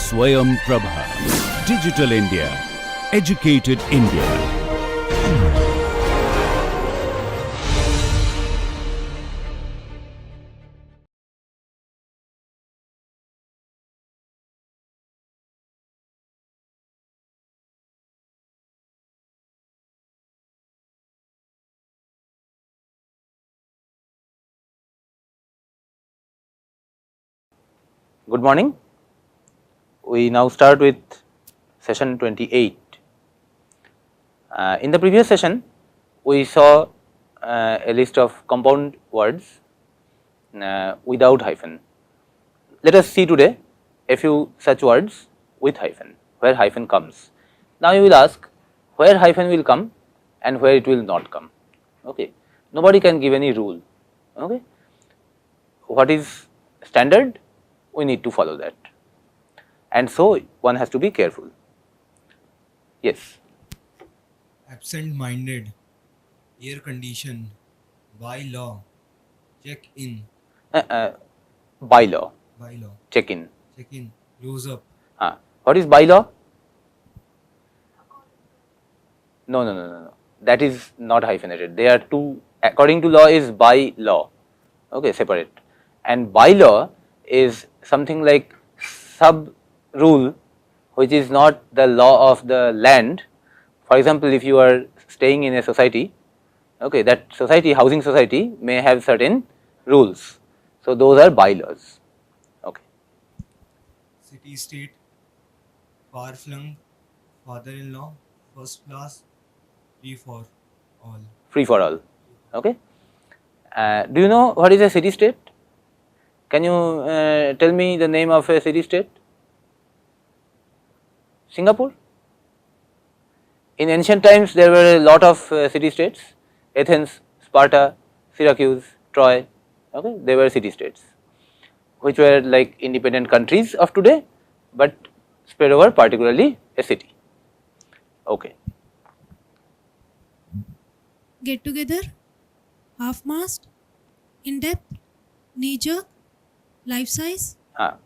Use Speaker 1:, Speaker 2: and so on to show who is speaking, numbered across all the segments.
Speaker 1: Swayam Prabha. Digital India. Educated India.
Speaker 2: Good morning. We now start with session 28. In the previous session, we saw a list of compound words without hyphen. Let us see today a few such words with hyphen, where hyphen comes. Now you will ask where hyphen will come and where it will not come. Okay. Nobody can give any rule. Okay. What is standard? We need to follow that, and so one has to be careful. Yes.
Speaker 3: Absent-minded, air condition, by law, check in,
Speaker 2: By law, check in.
Speaker 3: close up,
Speaker 2: What is by law? No. That is not hyphenated. They are two. According to law is by law. Okay, separate. And by law is something like sub rule, which is not the law of the land. For example, if you are staying in a society, okay, that society, housing society, may have certain rules. So those are bylaws. Okay.
Speaker 3: city-state, far-flung, father-in-law, first class, free for all.
Speaker 2: Free for all. Okay. Do you know what is a city state? Can you tell me the name of a city state? Singapore. In ancient times, there were a lot of city states: Athens, Sparta, Syracuse, Troy. Okay, they were city states, which were like independent countries of today, but spread over particularly a city. Okay.
Speaker 4: Get together, half mast, in depth, knee jerk, life size.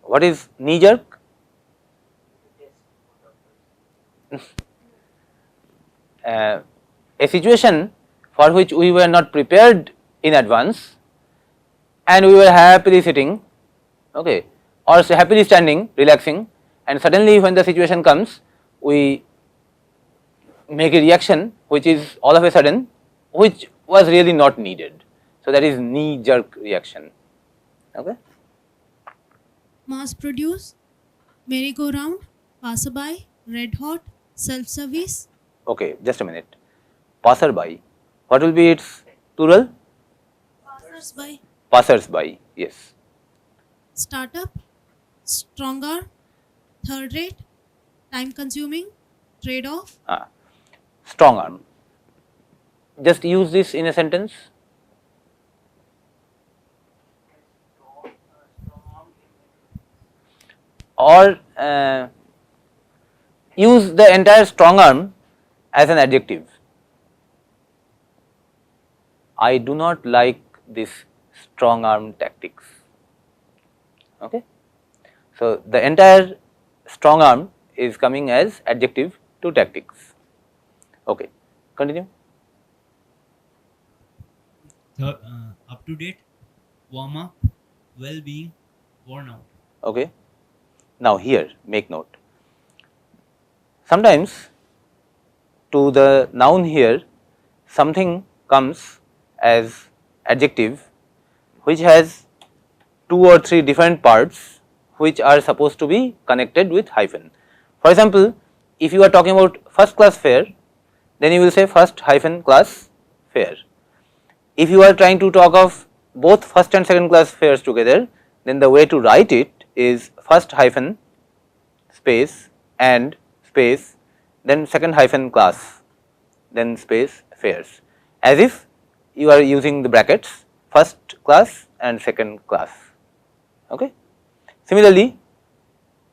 Speaker 2: What is knee jerk? A situation for which we were not prepared in advance, and we were happily sitting, okay, or happily standing, relaxing, and suddenly when the situation comes, we make a reaction which is all of a sudden, which was really not needed. So that is knee jerk reaction. Okay.
Speaker 4: Mass produce, merry-go-round, passerby, red hot, self-service.
Speaker 2: Okay, just a minute. Passerby. What will be its plural?
Speaker 4: Passers-by.
Speaker 2: Passers-by. Yes.
Speaker 4: Startup, stronger, third rate, time consuming, trade off.
Speaker 2: Strong arm. Just use this in a sentence. Or use the entire strong arm as an adjective. I do not like this strong arm tactics. Okay. So the entire strong arm is coming as adjective to tactics. Okay. Continue.
Speaker 3: Up to date, warm up, well-being, worn out.
Speaker 2: Okay. Now here, make note. Sometimes to the noun here, something comes as adjective which has 2 or 3 different parts which are supposed to be connected with hyphen. For example, if you are talking about first class fare, then you will say first hyphen class fare. If you are trying to talk of both first and second class fares together, then the way to write it is first hyphen space and space, then second hyphen class, then space fares, as if you are using the brackets first class and second class. Okay. Similarly,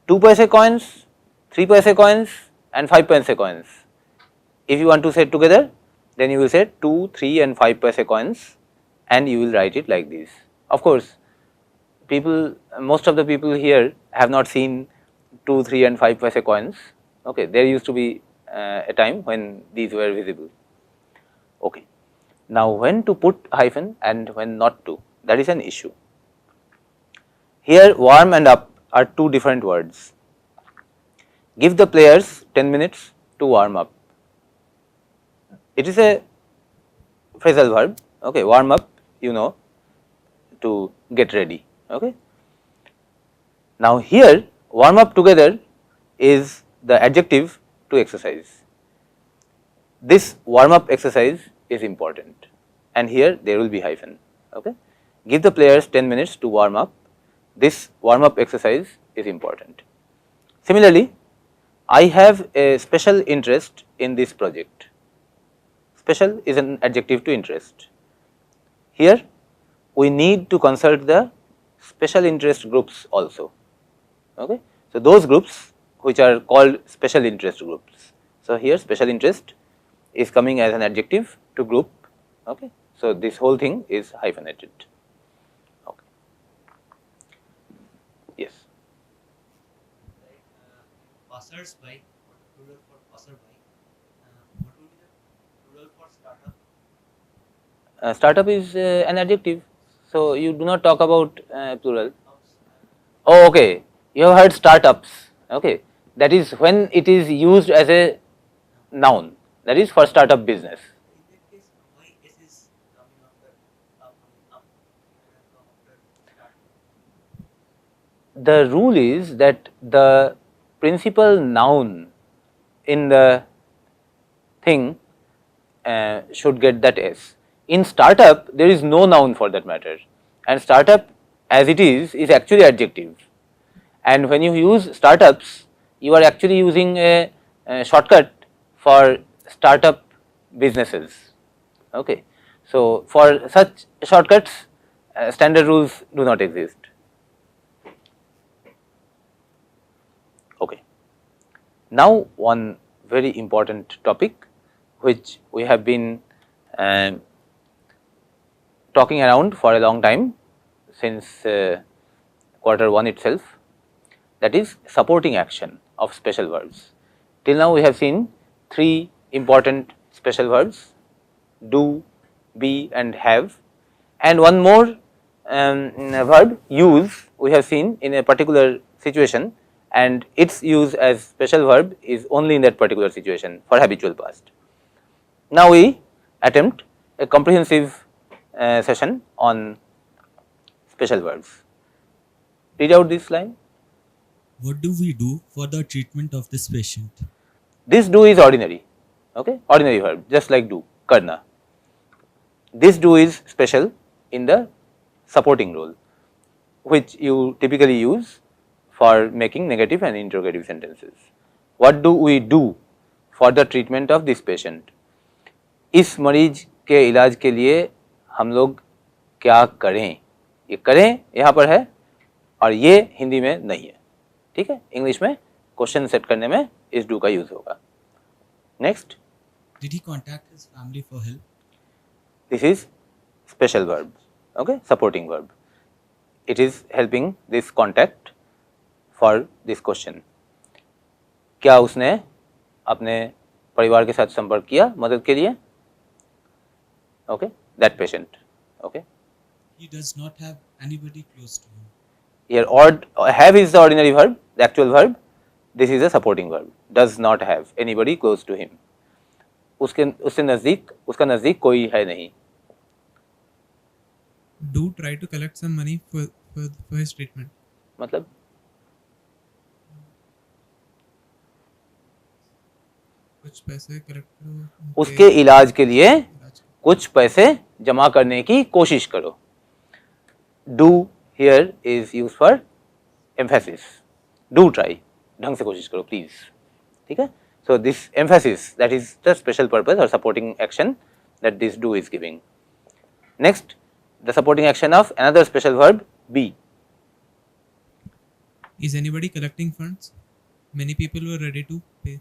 Speaker 2: 2 paise coins, 3 paise coins and 5 paise coins. If you want to say it together, then you will say 2, 3 and 5 paise coins, and you will write it like this. Of course, most of the people here have not seen 2, 3 and 5 paise coins. Okay, there used to be a time when these were visible. Okay. Now, when to put hyphen and when not to, that is an issue. Here warm and up are two different words. Give the players 10 minutes to warm up. It is a phrasal verb. Okay, warm up, you know, to get ready. Okay. Now here warm up together is the adjective to exercise. This warm up exercise is important, and here there will be hyphen. Okay. Give the players 10 minutes to warm up. This warm up exercise is important. Similarly, I have a special interest in this project. Special is an adjective to interest. Here we need to consult the special interest groups also. Okay. So those groups which are called special interest groups. So here special interest is coming as an adjective to group. Okay. So this whole thing is hyphenated. Okay. Yes.
Speaker 3: Passers by, plural for passer by. What would be the plural for startup?
Speaker 2: Startup is an adjective. So you do not talk about plural. Oh, okay. You have heard startups. Okay. That is when it is used as a noun. That is for startup business.
Speaker 3: In that case, why S is coming after up and come after start?
Speaker 2: The rule is that the principal noun in the thing should get that S. In startup, there is no noun for that matter, and startup as it is actually adjective. And when you use startups, you are actually using a shortcut for startup businesses. Okay. So for such shortcuts, standard rules do not exist. Okay. Now one very important topic which we have been talking around for a long time since Q1 itself, that is supporting action of special verbs. Till now we have seen three important special verbs: do, be and have, and one more verb, use, we have seen in a particular situation, and its use as special verb is only in that particular situation for habitual past. Now we attempt a comprehensive session on special verbs. Read out this line.
Speaker 5: What do we do for the treatment of this patient?
Speaker 2: This do is ordinary, okay, ordinary verb, just like do, karna. This do is special in the supporting role, which you typically use for making negative and interrogative sentences. What do we do for the treatment of this patient? इस मरीज के इलाज के लिए हम लोग क्या करें? ये करें यहाँ पर है और ये हिंदी में नहीं है, ठीक है. इंग्लिश में क्वेश्चन सेट करने में इस डू का यूज होगा. Next.
Speaker 5: Did he contact his family for help?
Speaker 2: This is special verb, okay, supporting verb. It is helping this contact for this question. क्या उसने अपने परिवार के साथ संपर्क किया मदद के लिए? Okay, that patient. Okay.
Speaker 5: He does not have anybody close to him.
Speaker 2: Here, have is the ordinary verb, the actual verb. This is a supporting verb. Does not have anybody close to him. उससे नजदीक, उसका नजदीक कोई है नहीं.
Speaker 6: Do try to collect some money for his treatment.
Speaker 2: मतलब
Speaker 6: कुछ पैसे कलेक्ट करो
Speaker 2: उसके इलाज के लिए कुछ पैसे जमा करने की कोशिश करो. Do here is used for emphasis. Do try, ढंग से कोशिश करो प्लीज, ठीक है. So this emphasis, that is the special purpose or supporting action that this do is giving. Next, the supporting action of another special verb, be.
Speaker 6: Is anybody collecting funds? Many people were ready to pay.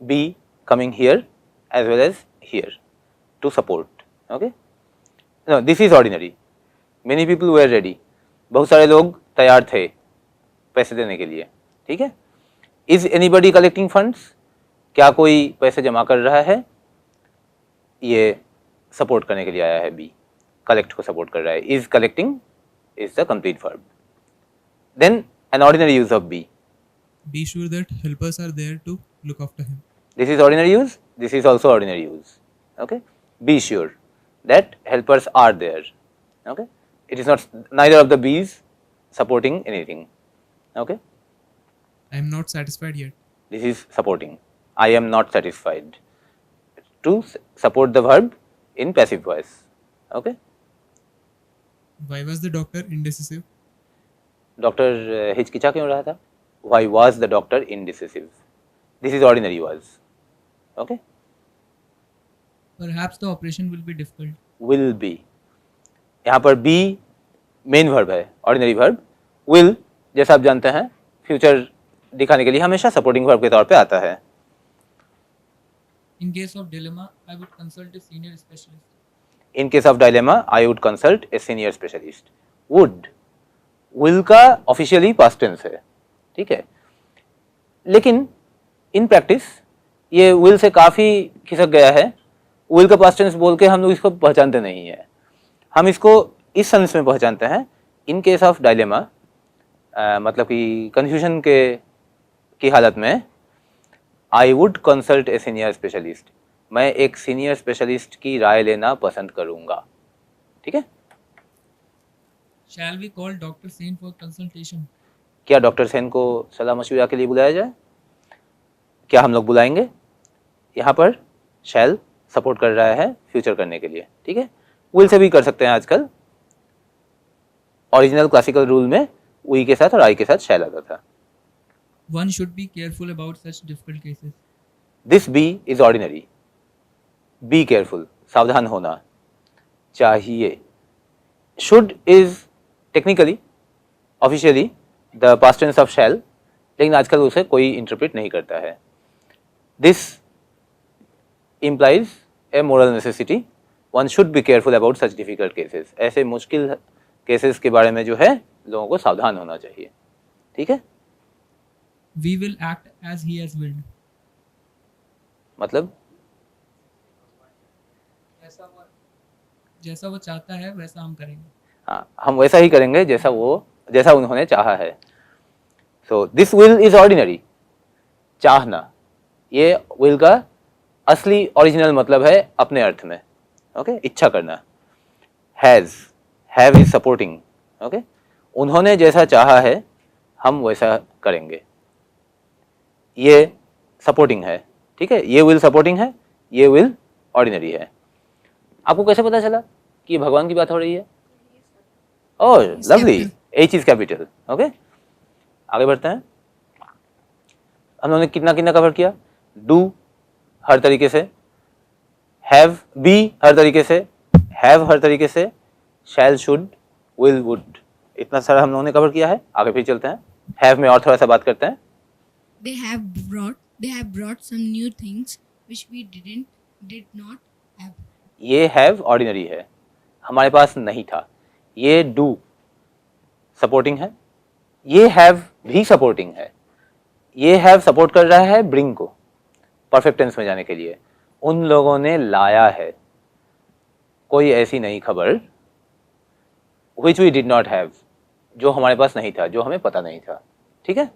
Speaker 2: Be coming here as well as here to support. Okay. No, this is ordinary. Many people were ready. बहुत सारे लोग तैयार थे पैसे देने के लिए, ठीक है. इज एनीबडी कलेक्टिंग फंड्स, क्या कोई पैसे जमा कर रहा है, ये सपोर्ट करने के लिए आया है बी, कलेक्ट को सपोर्ट कर रहा है, is collecting is the complete verb. Then an ordinary use of be,
Speaker 6: Be sure that helpers are there to look after him.
Speaker 2: this is ordinary use, this is also ordinary use. Okay, be sure that helpers are there. Okay, it is not, neither of the bees supporting anything. Okay,
Speaker 6: I am not satisfied yet.
Speaker 2: this is supporting, I am not satisfied, to support the verb in passive voice. Okay,
Speaker 6: Why was the doctor indecisive?
Speaker 2: Doctor हिचकिचा क्यों रहा था, why was the doctor indecisive, this is ordinary was. Okay,
Speaker 6: Perhaps the operation will be difficult.
Speaker 2: will be, यहाँ पर be main verb है, ordinary verb. will जैसा आप जानते हैं फ्यूचर दिखाने के लिए हमेशा सपोर्टिंग वर्ब के तौर पे आता है.
Speaker 6: In case of dilemma, I would consult a senior specialist.
Speaker 2: In case of dilemma I would consult a senior specialist. Would, will का ऑफिशियली पास्ट टेंस है, ठीक है, लेकिन इन प्रैक्टिस ये विल से काफ़ी खिसक गया है. विल का पास्ट टेंस बोल के हम लोग इसको पहचानते नहीं है, हम इसको इस सेंस में पहचानते हैं इन केस ऑफ डायलेमा, मतलब कि कन्फ्यूजन की हालत में I would consult a senior specialist, मैं एक सीनियर स्पेशलिस्ट की राय लेना पसंद करूंगा. ठीक है,
Speaker 6: Shall we call Dr. Sen for consultation?
Speaker 2: क्या डॉक्टर सेन को सलाह मशवरा के लिए बुलाया जाए, क्या हम लोग बुलाएंगे. यहाँ पर शैल सपोर्ट कर रहा है फ्यूचर करने के लिए. ठीक है, विल से भी कर सकते हैं आजकल, ओरिजिनल क्लासिकल रूल में वी के साथ और आई के साथ शैल आता था.
Speaker 6: One should be careful about such difficult cases.
Speaker 2: This be is ordinary, be careful, सावधान होना चाहिए. Should is technically officially the past tense of shall, लेकिन आजकल उसे कोई इंटरप्रेट नहीं करता है. This implies a moral necessity, one should be careful about such difficult cases, ऐसे मुश्किल केसेस के बारे में जो है लोगों को सावधान होना चाहिए. ठीक है,
Speaker 6: We will act as he has willed.
Speaker 2: मतलब
Speaker 6: जैसा वो चाहता है वैसा हम करेंगे.
Speaker 2: हाँ, हम वैसा ही करेंगे जैसा उन्होंने चाहा है. So this will is ordinary, चाहना, ये विल का असली ओरिजिनल मतलब है अपने अर्थ में. ओके, इच्छा करना. Have is supporting. ओके, उन्होंने जैसा चाहा है हम वैसा करेंगे, ये सपोर्टिंग है. ठीक है, ये विल सपोर्टिंग है, ये विल ऑर्डिनरी है. आपको कैसे पता चला कि भगवान की बात हो रही है? ओह lovely, H is capital. Okay, आगे बढ़ते हैं. हम लोगों ने कितना कितना कवर किया. डू हर तरीके से, हैव बी हर तरीके से, हैव हर तरीके से, शैल शुड विल वुड, इतना सारा हम लोगों ने कवर किया है. आगे फिर चलते हैं, हैव में और थोड़ा सा बात करते हैं.
Speaker 4: They have brought some new things which we did not have.
Speaker 2: ये हैव ऑर्डिनरी है, हमारे पास नहीं था. ये डू सपोर्टिंग है, ये हैव भी सपोर्टिंग है. ये हैव सपोर्ट कर रहा है ब्रिंग को परफेक्ट टेंस में जाने के लिए. उन लोगों ने लाया है, कोई ऐसी नई खबर which we did not have, जो हमारे पास नहीं था, जो हमें पता नहीं था. ठीक है,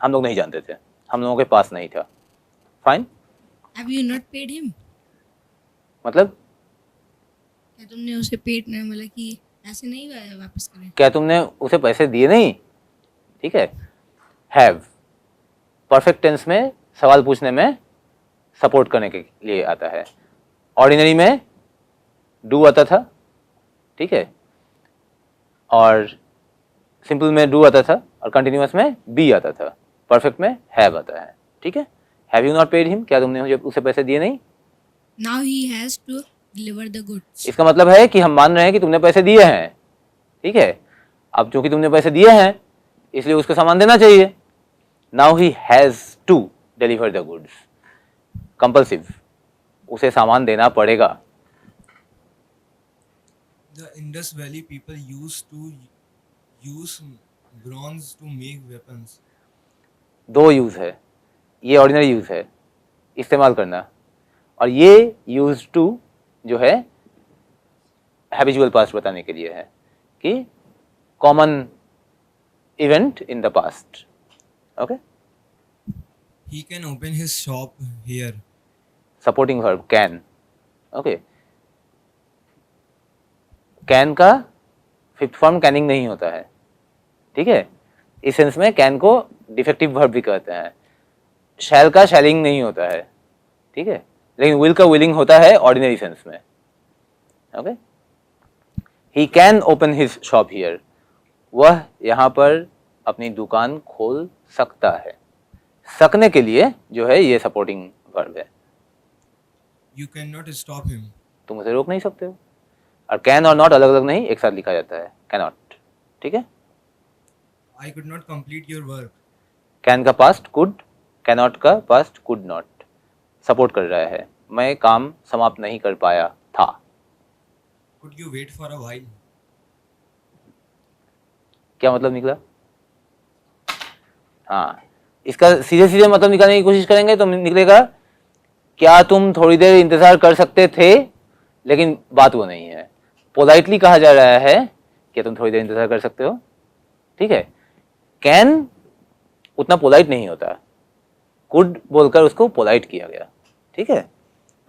Speaker 2: हम लोग नहीं जानते थे, हम लोगों के पास नहीं था. Fine,
Speaker 4: Have you not paid him?
Speaker 2: मतलब
Speaker 4: क्या तुमने उसे पेड नहीं, मतलब कि ऐसे नहीं वापस करें?
Speaker 2: क्या तुमने उसे पैसे दिए नहीं. ठीक है, हैव परफेक्ट टेंस में सवाल पूछने में सपोर्ट करने के लिए आता है. ऑर्डिनरी में डू आता था, ठीक है, और सिंपल में डू आता था, और कंटिन्यूअस में बी आता था, परफेक्ट में हैव आता है. ठीक है, have you not paid him, क्या तुमने उसे पैसे दिए नहीं.
Speaker 4: Now he has to deliver the goods.
Speaker 2: इसका मतलब है कि हम मान रहे हैं कि तुमने पैसे दिए हैं. ठीक है, अब चूंकि तुमने पैसे दिए हैं इसलिए उसको सामान देना चाहिए. Now he has to deliver the goods, compulsive, उसे सामान देना पड़ेगा.
Speaker 7: The Indus Valley people used to use bronze to make weapons.
Speaker 2: ये जो Indus valley people use to use bronze to make weapons, ये जो Indus valley people use to use bronze to make weapons, ये जो Indus valley people use to use bronze to make weapons, दो use है, ये ordinary use है, इस्तेमाल करना, और ये यूज टू जो है हैबिचुअल पास्ट बताने के लिए है कि common event in the past. Okay,
Speaker 7: He can open his shop here.
Speaker 2: Supporting verb can. Okay, can का फिफ्थ फॉर्म कैनिंग नहीं होता है, ठीक है. इस सेंस में कैन को डिफेक्टिव वर्ब भी कहते हैं. शैल का शैलिंग नहीं होता है, ठीक है, लेकिन विल का विलिंग होता है ऑर्डिनरी सेंस में. Okay, he can open his shop here, वह यहाँ पर अपनी दुकान खोल सकता है. सकने के लिए जो है ये सपोर्टिंग वर्ब है.
Speaker 7: You cannot stop him.
Speaker 2: तुम उसे रोक नहीं सकते हो. और कैन और नॉट अलग अलग नहीं, एक साथ लिखा जाता है, कैनॉट. ठीक है,
Speaker 7: I could not complete your work.
Speaker 2: Can का पास्ट कुड, कैनॉट का पास्ट कुड नॉट. सपोर्ट कर रहा है, मैं काम समाप्त नहीं कर पाया था.
Speaker 7: Could you wait for a while?
Speaker 2: क्या मतलब निकला? हाँ, इसका सीधे सीधे मतलब निकालने की कोशिश करेंगे तो निकलेगा क्या तुम थोड़ी देर इंतजार कर सकते थे, लेकिन बात वो नहीं है. पोलाइटली कहा जा रहा है कि तुम थोड़ी देर इंतजार कर सकते हो. ठीक है, कैन उतना पोलाइट नहीं होता, कुड बोलकर उसको पोलाइट किया गया. ठीक है,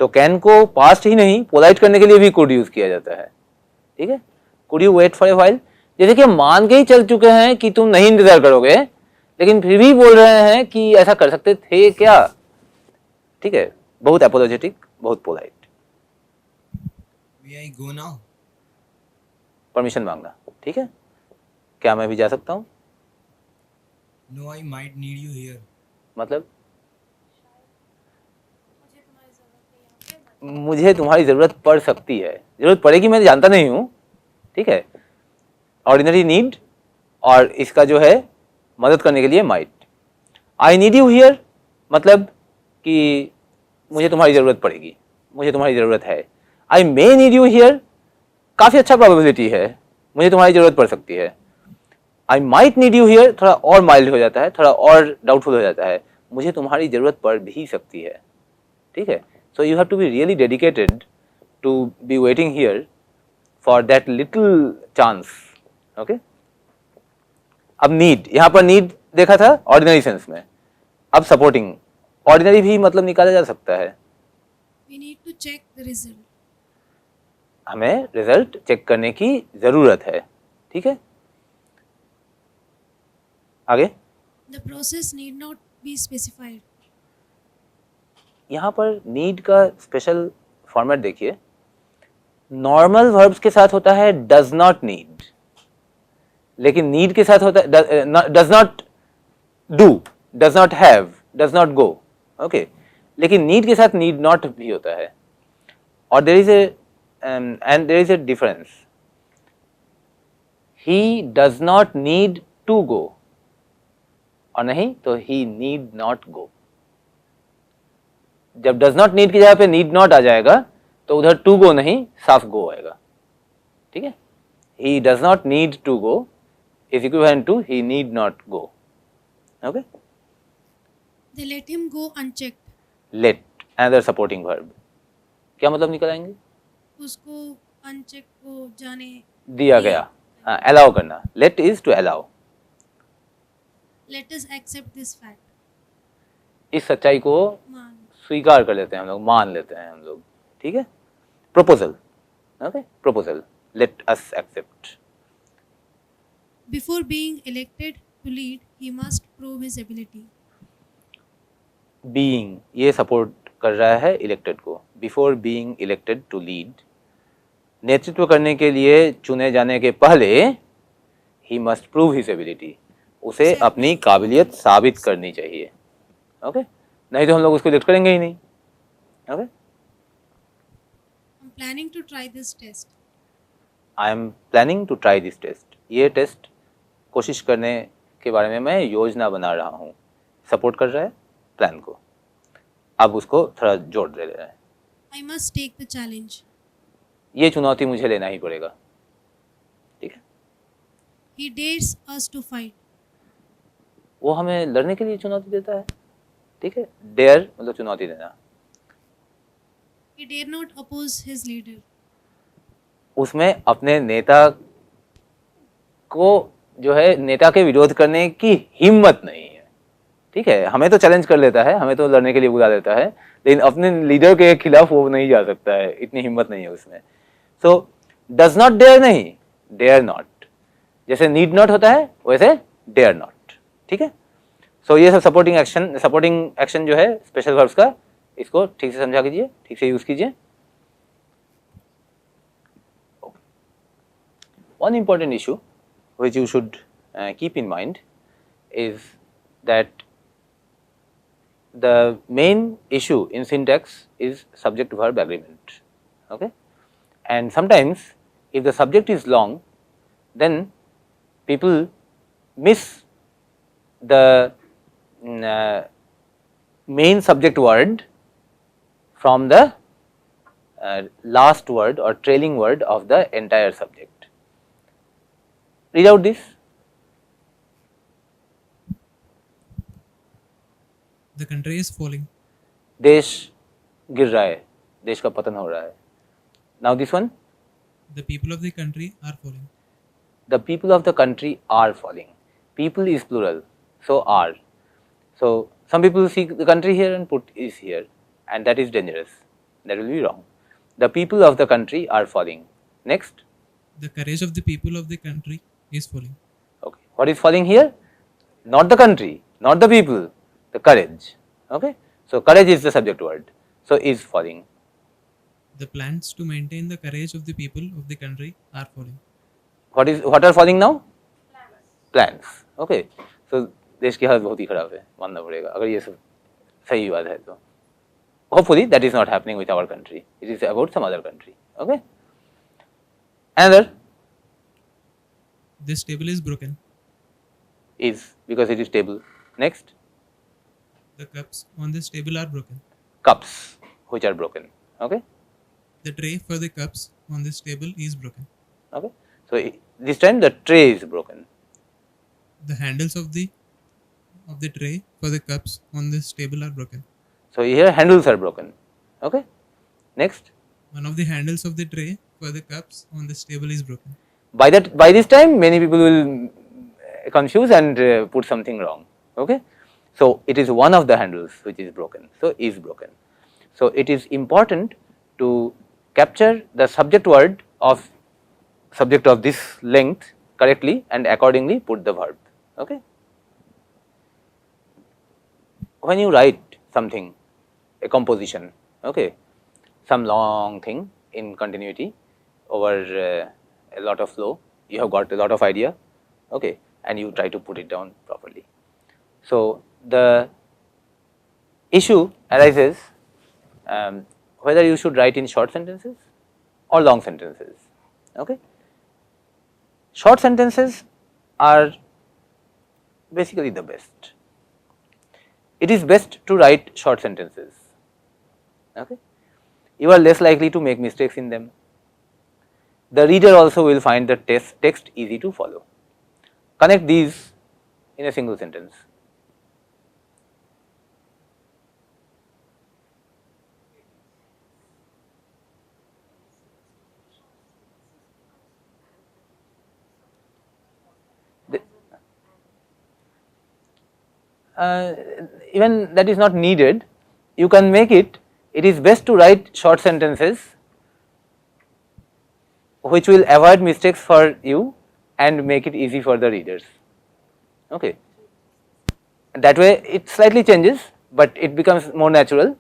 Speaker 2: तो कैन को पास्ट ही नहीं पोलाइट करने के लिए भी कुड यूज किया जाता है. ठीक है, could you wait for a while, जैसे कि मान के ही चल चुके हैं कि तुम नहीं इंतजार करोगे, लेकिन फिर भी बोल रहे हैं कि ऐसा कर सकते थे क्या. ठीक है, बहुत एपोलॉजेटिक, बहुत polite.
Speaker 7: May I go now?
Speaker 2: Permission मांगना. ठीक है, क्या मैं भी जा सकता हूँ?
Speaker 7: No, I might need you here.
Speaker 2: मतलब मुझे तुम्हारी जरूरत पड़ सकती है. जरूरत पड़ेगी मैं जानता नहीं हूँ. ठीक है, ऑर्डिनरी नीड और इसका जो है मदद करने के लिए might. I need you here मतलब कि मुझे तुम्हारी ज़रूरत पड़ेगी, मुझे तुम्हारी ज़रूरत है. आई मे नीड यू हियर काफ़ी अच्छा प्रोबेबिलिटी है, मुझे तुम्हारी ज़रूरत पड़ सकती है. I might need you here थोड़ा और माइल्ड हो जाता है, थोड़ा और डाउटफुल हो जाता है, मुझे तुम्हारी ज़रूरत पड़ भी सकती है. ठीक है, so you have to be really dedicated to be waiting here for that little chance. Okay, अब नीड, यहाँ पर नीड देखा था ऑर्डिनरी सेंस में, अब सपोर्टिंग. ऑर्डिनरी भी मतलब निकाला जा सकता है.
Speaker 4: We need to check the result.
Speaker 2: हमें रिजल्ट चेक करने की जरूरत है. ठीक है, आगे.
Speaker 4: The process need not be specified.
Speaker 2: यहाँ पर नीड का स्पेशल फॉर्मेट देखिए. नॉर्मल वर्ब्स के साथ होता है डज नॉट नीड, लेकिन नीड के साथ होता है does not do, does not have, does not go. Okay, लेकिन नीड के साथ नीड नॉट भी होता है. और there is a difference. He does not need to go, और नहीं तो ही नीड नॉट गो. जब डज नॉट नीड की जगह पे नीड नॉट आ जाएगा तो उधर टू गो नहीं साफ गो आएगा. ठीक है, he does not need to go is equivalent to he need not go. Okay,
Speaker 4: They let him go unchecked.
Speaker 2: Let another supporting verb. क्या मतलब निकल आएंगे?
Speaker 4: उसको अनचेक को जाने
Speaker 2: दिया गया, अलाउ करना. Let is to allow.
Speaker 4: Let us accept this fact.
Speaker 2: इस सच्चाई को
Speaker 4: मान.
Speaker 2: स्वीकार कर लेते हैं हम लोग, मान लेते हैं हम लोग. ठीक है, proposal. Okay, proposal, let us accept.
Speaker 4: Before being elected to lead, he must prove his ability.
Speaker 2: Being ये सपोर्ट कर रहा है इलेक्टेड को. Before being elected to lead, नेतृत्व करने के लिए चुने जाने के पहले ही मस्ट प्रूव हिज एबिलिटी, उसे अपनी काबिलियत साबित करनी चाहिए. ओके, नहीं तो हम लोग उसको इलेक्ट करेंगे ही नहीं. Okay,
Speaker 4: I'm planning to try this test.
Speaker 2: I am planning to try this test. ये टेस्ट कोशिश करने के बारे में मैं योजना बना रहा हूँ. सपोर्ट कर रहा है प्लान को, अब उसको थोड़ा जोड़ दे रहा है.
Speaker 4: I must take the challenge.
Speaker 2: ये चुनौती मुझे लेना ही पड़ेगा. ठीक है,
Speaker 4: He dares us to fight.
Speaker 2: वो हमें लड़ने के लिए चुनौती देता है, ठीक है। डेयर मतलब चुनौती देना।
Speaker 4: He dare not oppose his leader.
Speaker 2: उसमें अपने नेता को जो है नेता के विरोध करने की हिम्मत नहीं है, ठीक है। हमें तो चैलेंज कर लेता है, हमें तो लड़ने के लिए बुला लेता है, लेकिन अपने लीडर के खिलाफ वो नहीं जा सकता है, इतनी हिम्मत नहीं है उसमें। सो डज नॉट डेयर नहीं, डेयर नॉट। जैसे नीड नॉट होता है वैसे डेयर नॉट, ठीक है। सो ये सब सपोर्टिंग एक्शन जो है स्पेशल वर्ब्स का, इसको ठीक से समझा कीजिए, ठीक से यूज कीजिए। One important issue which you should keep in mind is that the main issue in syntax is subject verb agreement, okay. And sometimes if the subject is long, then people miss the main subject word from the last word or trailing word of the entire subject. Read out this.
Speaker 6: The country is falling.
Speaker 2: देश गिर रहा है, देश का पतन हो रहा है। Now this one,
Speaker 6: The people of the country are falling.
Speaker 2: the people of the country are falling. People is plural, so are. So some people see the country here and put is here, and that is dangerous. That will be wrong. The people of the country are falling. Next,
Speaker 6: The courage of the people of the country is falling.
Speaker 2: okay. What is falling here? Not the country, not the people, the courage. Okay. So courage is the subject word. So is falling.
Speaker 6: The plans to maintain the courage of the people of the country are falling.
Speaker 2: What are falling now? Plans. Okay. So देश की हालत बहुत ही खराब है, मानना पड़ेगा अगर ये सब सही बात है तो। Hopefully that is not happening with our country. It is about some other country. Okay. Another
Speaker 6: This table is broken.
Speaker 2: is because it is table. Next,
Speaker 6: The cups on this table are broken.
Speaker 2: cups which are broken. Okay.
Speaker 6: The tray for the cups on this table is broken.
Speaker 2: Okay. So this time the tray is broken.
Speaker 6: The handles of the tray for the cups on this table are broken.
Speaker 2: So here handles are broken. Okay. Next,
Speaker 6: One of the handles of the tray for the cups on this table is broken.
Speaker 2: by this time many people will confuse and put something wrong. Okay. So it is one of the handles which is broken. So is broken. So it is important to capture the subject of this length correctly and accordingly put the verb. Okay. When you write something, a composition, okay, some long thing in continuity over a lot of flow, you have got a lot of idea, okay, and you try to put it down properly. So the issue arises whether you should write in short sentences or long sentences. Okay. Short sentences are basically the best. It is best to write short sentences. Okay. You are less likely to make mistakes in them. The reader also will find the text easy to follow. Connect these in a single sentence. Even that is not needed. You can make it. It is best to write short sentences which will avoid mistakes for you and make it easy for the readers. Okay. That way it slightly changes, but it becomes more natural,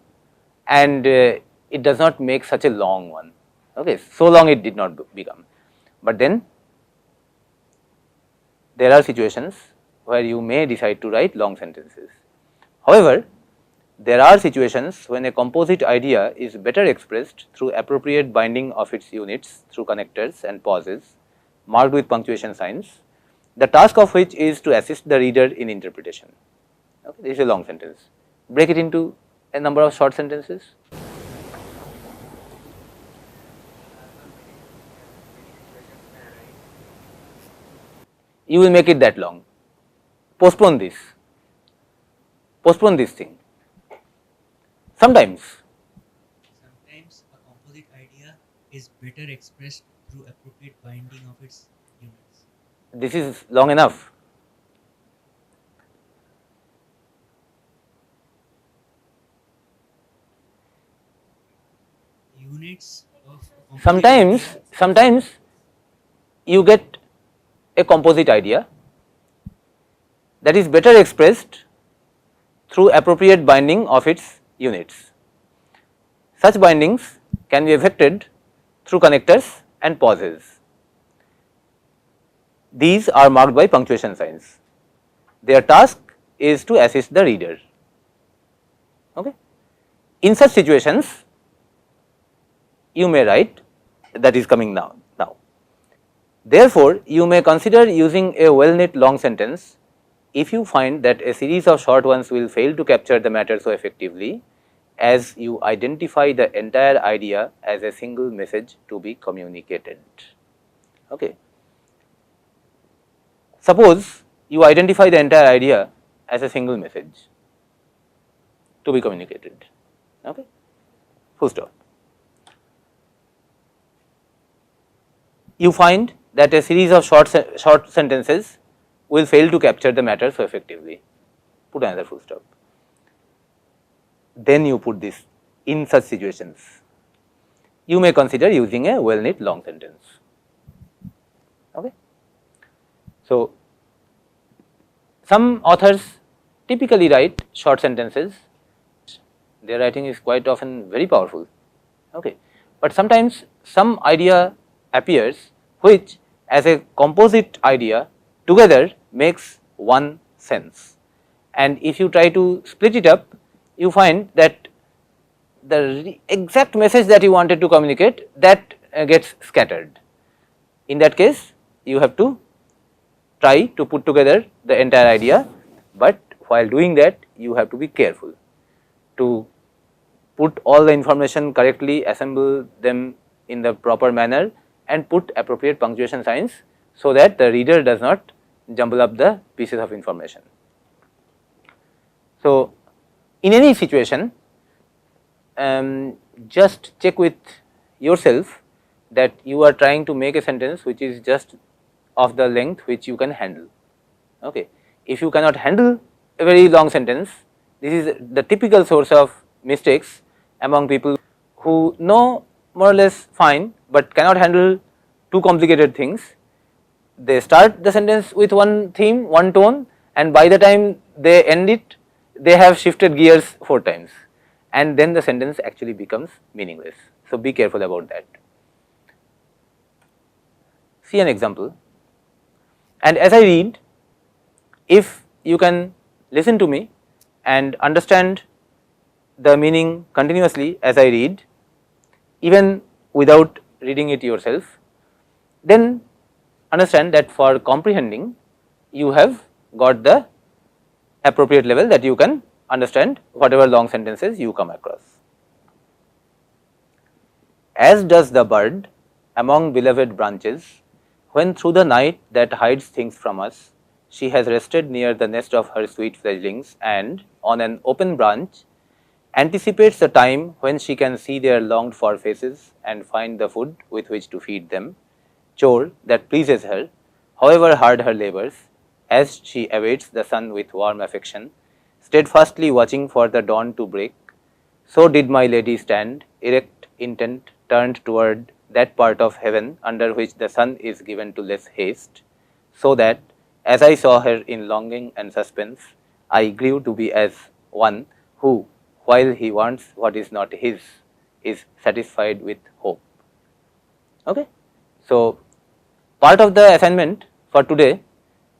Speaker 2: and it does not make such a long one. Okay. So long it did not become, but then there are situations where you may decide to write long sentences. However, there are situations when a composite idea is better expressed through appropriate binding of its units through connectors and pauses marked with punctuation signs, the task of which is to assist the reader in interpretation. Okay, this is a long sentence. Break it into a number of short sentences. You will make it that long. Postpone this. postpone this thing. Sometimes.
Speaker 3: Sometimes a composite idea is better expressed through appropriate binding of its units.
Speaker 2: This is long enough.
Speaker 3: Units of a composite idea-
Speaker 2: Sometimes you get a composite idea that is better expressed through appropriate binding of its units. Such bindings can be effected through connectors and pauses. These are marked by punctuation signs. Their task is to assist the reader. Okay. In such situations, you may write that is coming now. Therefore, you may consider using a well-knit long sentence if you find that a series of short ones will fail to capture the matter so effectively as you identify the entire idea as a single message to be communicated. Okay. Suppose you identify the entire idea as a single message to be communicated. Okay. Full stop. You find that a series of short sentences will fail to capture the matter so effectively. Put another full stop. Then you put this: in such situations, you may consider using a well-knit long sentence. Okay. So, some authors typically write short sentences. Their writing is quite often very powerful. Okay. But sometimes some idea appears which as a composite idea together makes one sense, and if you try to split it up, you find that the exact message that you wanted to communicate that gets scattered. In that case, you have to try to put together the entire idea, but while doing that you have to be careful to put all the information correctly, assemble them in the proper manner and put appropriate punctuation signs so that the reader does not jumble up the pieces of information. So, in any situation, just check with yourself that you are trying to make a sentence which is just of the length which you can handle. Okay. If you cannot handle a very long sentence, this is the typical source of mistakes among people who know more or less fine, but cannot handle too complicated things. They start the sentence with one theme, one tone, and by the time they end it, they have shifted gears 4 times, and then the sentence actually becomes meaningless. So, be careful about that. See an example, and as I read, if you can listen to me and understand the meaning continuously as I read, even without reading it yourself, then understand that for comprehending you have got the appropriate level that you can understand whatever long sentences you come across. As does the bird among beloved branches, when through the night that hides things from us, she has rested near the nest of her sweet fledglings and, on an open branch, anticipates the time when she can see their longed for faces and find the food with which to feed them, chore that pleases her, however hard her labours, as she awaits the sun with warm affection, steadfastly watching for the dawn to break, so did my lady stand, erect, intent, turned toward that part of heaven under which the sun is given to less haste, so that, as I saw her in longing and suspense, I grew to be as one who, while he wants what is not his, is satisfied with hope. Okay? So, part of the assignment for today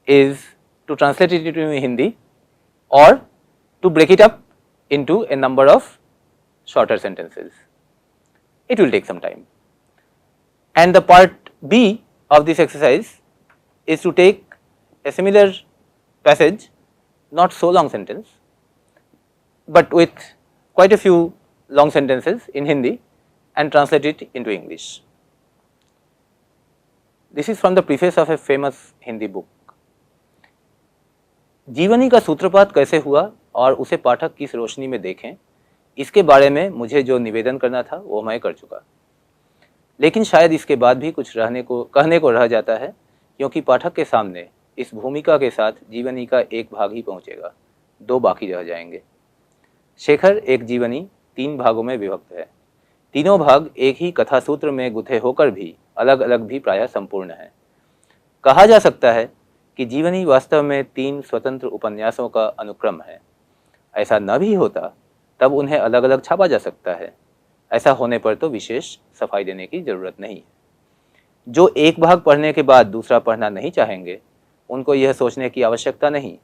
Speaker 2: is to translate it into Hindi or to break it up into a number of shorter sentences. It will take some time. And the part B of this exercise is to take a similar passage, not so long sentence, but with quite a few long sentences in Hindi and translate it into English. This is from the preface of a famous Hindi book. जीवनी का सूत्रपात कैसे हुआ और उसे पाठक किस रोशनी में देखें, इसके बारे में मुझे जो निवेदन करना था वो मैं कर चुका। लेकिन शायद इसके बाद भी कुछ कहने को रह जाता है, क्योंकि पाठक के सामने इस भूमिका के साथ जीवनी का एक भाग ही पहुंचेगा, 2 बाकी रह जाएंगे। शेखर एक जीवनी 3 भागों में विभक्त है। तीनों भाग एक ही कथा सूत्र में गुथे होकर भी अलग अलग भी प्रायः संपूर्ण है। कहा जा सकता है कि जीवनी वास्तव में 3 स्वतंत्र उपन्यासों का अनुक्रम है। ऐसा न भी होता तब उन्हें अलग अलग छापा जा सकता है। ऐसा होने पर तो विशेष सफाई देने की जरूरत नहीं है। जो एक भाग पढ़ने के बाद दूसरा पढ़ना नहीं चाहेंगे, उनको यह सोचने की आवश्यकता नहीं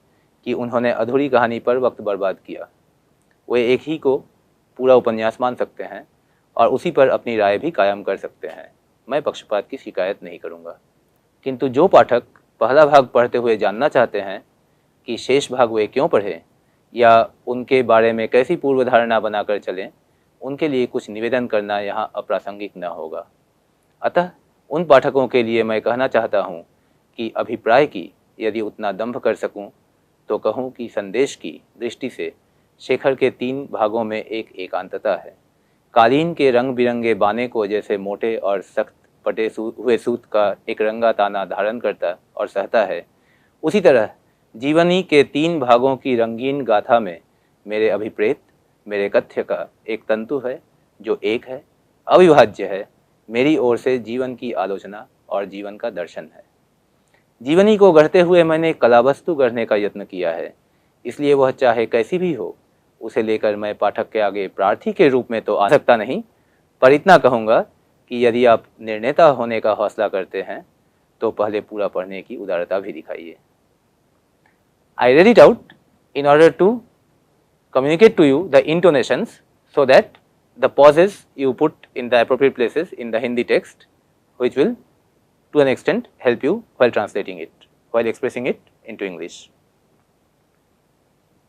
Speaker 2: कि उन्होंने अधूरी कहानी पर वक्त बर्बाद किया। वे एक ही को पूरा उपन्यास मान सकते हैं और उसी पर अपनी राय भी कायम कर सकते हैं। मैं पक्षपात की शिकायत नहीं करूँगा। किंतु जो पाठक पहला भाग पढ़ते हुए जानना चाहते हैं कि शेष भाग वे क्यों पढ़ें या उनके बारे में कैसी पूर्व धारणा बनाकर चलें, उनके लिए कुछ निवेदन करना यहाँ अप्रासंगिक न होगा। अतः उन पाठकों के लिए मैं कहना चाहता हूँ कि अभिप्राय की यदि उतना दंभ कर सकूँ तो कहूँ कि संदेश की दृष्टि से शेखर के 3 भागों में एक एकांतता है। कालीन के रंग बिरंगे बाने को जैसे मोटे और सख्त पटे हुए सूत का एक रंगा ताना धारण करता और सहता है, उसी तरह जीवनी के 3 भागों की रंगीन गाथा में मेरे अभिप्रेत, मेरे कथ्य का एक तंतु है जो एक है, अविभाज्य है, मेरी ओर से जीवन की आलोचना और जीवन का दर्शन है। जीवनी को गढ़ते हुए मैंने कलावस्तु गढ़ने का यत्न किया है, इसलिए वह चाहे कैसी भी हो, उसे लेकर मैं पाठक के आगे प्रार्थी के रूप में तो आ सकता नहीं, पर इतना कहूँगा कि यदि आप निर्णेता होने का हौसला करते हैं तो पहले पूरा पढ़ने की उदारता भी दिखाइए। I read it out in order to communicate to you the intonations so that the pauses you put in the appropriate places in the Hindi text, which will to an extent help you while translating it, while expressing it into English.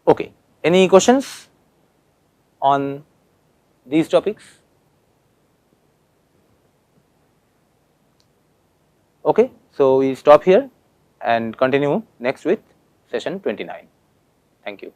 Speaker 2: Okay, any questions on these topics? Okay, so we stop here and continue next with session 29. Thank you.